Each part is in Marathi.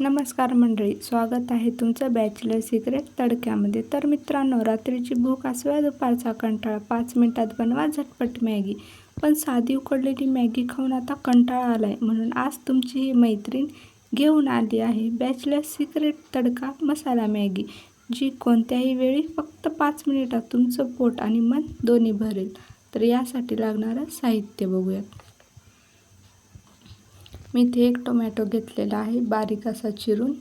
नमस्कार मंडळी, स्वागत आहे तुमचं बॅचलर सिक्रेट तडक्यामध्ये. तर मित्रांनो, रात्रीची भूक असो दुपारचा कंटाळा, 5 मिनिटात बनवा झटपट मॅगी. पण साधी उकडलेली मॅगी खाऊन आता कंटाळा आला आहे, म्हणून आज तुमची ही मैत्रीण घेऊन आली आहे बॅचलर सिक्रेट तडका मसाला मॅगी, जी कोणत्याही वेळी फक्त 5 मिनिटात तुमचं पोट आणि मन दोन्ही भरेल. तर यासाठी लागणारं साहित्य बघूयात. मी इथे 1 टोमॅटो घेतलेला आहे बारीक असा चिरून,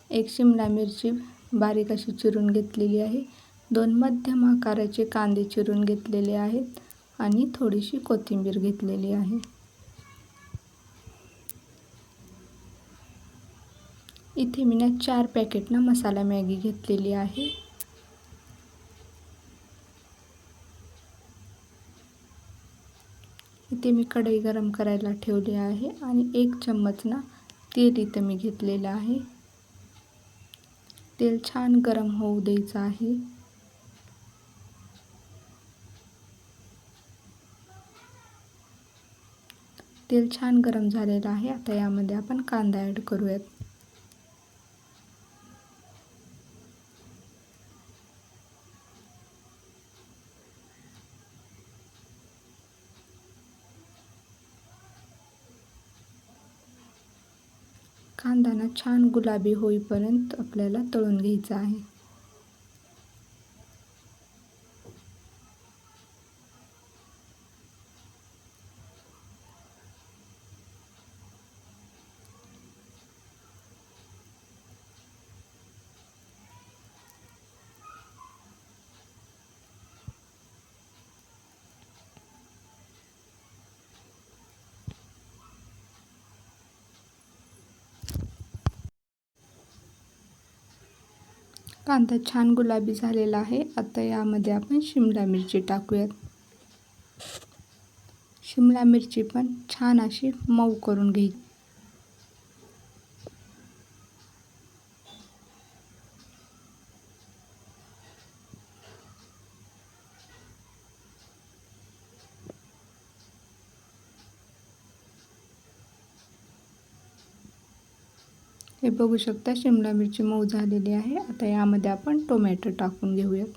1 शिमला मिरची बारीक अशी चिरून घेतलेली आहे, 2 मध्यम आकाराचे कांदे चिरून घेतलेले आहेत आणि थोडीशी कोथिंबीर घेतलेली आहे. इथे मी 4 पॅकेट मसाला मॅगी घेतलेली आहे. इथे मी कढई गरम करायला ठेवली आहे आणि 1 चम्मच तेल इथं मी घेतलेलं आहे. तेल छान गरम होऊ द्यायचं आहे. तेल छान गरम झालेलं आहे. आता यामध्ये आपण कांदा ॲड करूयात. कांदा छान गुलाबी होईपर्यंत आपल्याला तळून घ्यायचा आहे. कांदा छान गुलाबी झालेला आहे. आता यामध्ये आपण शिमला मिरची टाकूयात. शिमला मिरची पण छान अशी मऊ करून घ्यायची. हे बघू शकता, शिमला मिरची मऊ झालेली आहे. आता यामध्ये आपण टोमॅटो टाकून घेऊयात.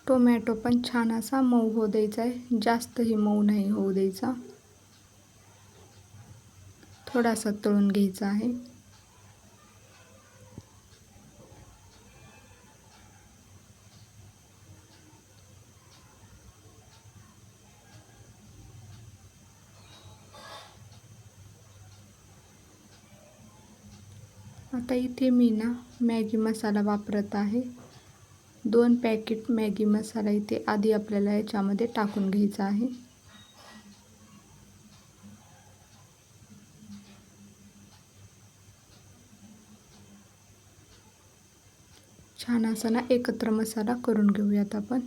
टोमॅटो पण छान असा मऊ होऊ द्यायचा आहे, जास्तही मऊ नाही होऊ द्यायचा. थोडासा तळून घ्यायचा आहे. आता इथे मी मॅगी मसाला वापरत आहे. 2 पॅकेट मॅगी मसाला इथे आधी आपल्याला याच्यामध्ये टाकून घ्यायचा आहे. छान असा एकत्र मसाला करून घेऊयात आपण.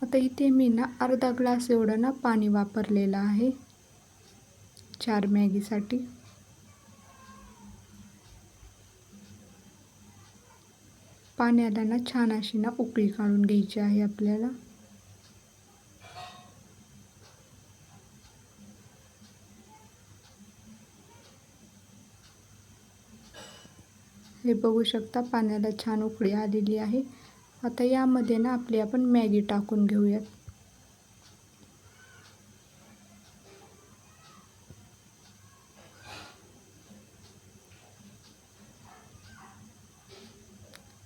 आता इथे मी अर्धा ग्लास एवढं पाणी वापरलेलं आहे 4 मॅगीसाठी. पाण्याला छान अशी उकळी काढून घ्यायची आहे आपल्याला. हे बघू शकता, पाण्याला छान उकळी आलेली आहे. आता यामध्ये आपली आपण मॅगी टाकून घेऊयात.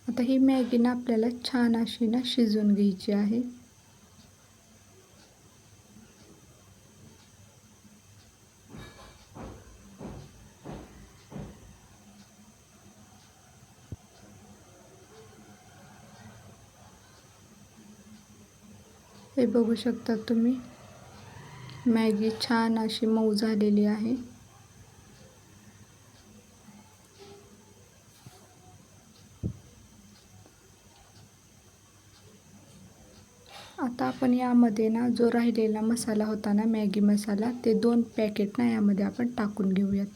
आता ही मॅगी आपल्याला छान अशी शिजवून घ्यायची आहे. हे बघू शकता तुम्ही, मॅगी छान अशी मऊ झालेली आहे. आता आपण यामध्ये जो राहिलेला मसाला होता मॅगी मसाला, ते 2 पॅकेट यामध्ये आपण टाकून घेऊयात.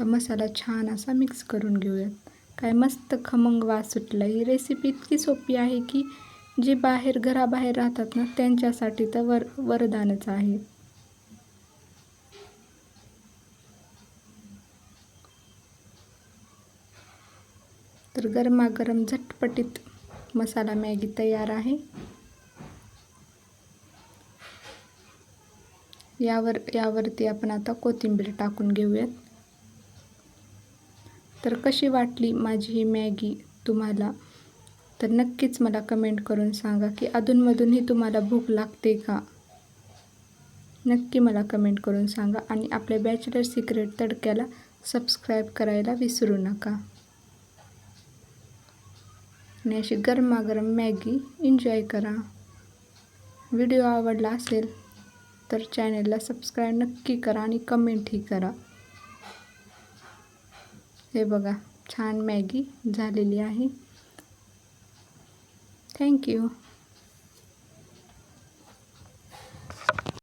आता मसाला छान असा मिक्स करून घेऊयात. काय मस्त खमंग वास सुटला. ही रेसिपी इतकी सोपी आहे की जे घराबाहेर राहतात ना त्यांच्यासाठी तर वरदानच आहे. तर गरमागरम झटपटीत मसाला मॅगी तयार आहे. यावरती आपण आता कोथिंबीर टाकून घेऊयात. तर कशी वाटली माझी ही मॅगी तुम्हाला? तर नक्कीच मला कमेंट करून सांगा की अधूनमधूनही तुम्हाला भूक लागते का? नक्की मला कमेंट करून सांगा आणि आपल्या बॅचलर सिक्रेट तडक्याला सबस्क्राईब करायला विसरू नका. आणि अशी गरमागरम मॅगी एन्जॉय करा. व्हिडिओ आवडला असेल तर चॅनलला सबस्क्राईब नक्की करा आणि कमेंटही करा. हे बघा छान मॅगी झालेली आहे. थँक्यू.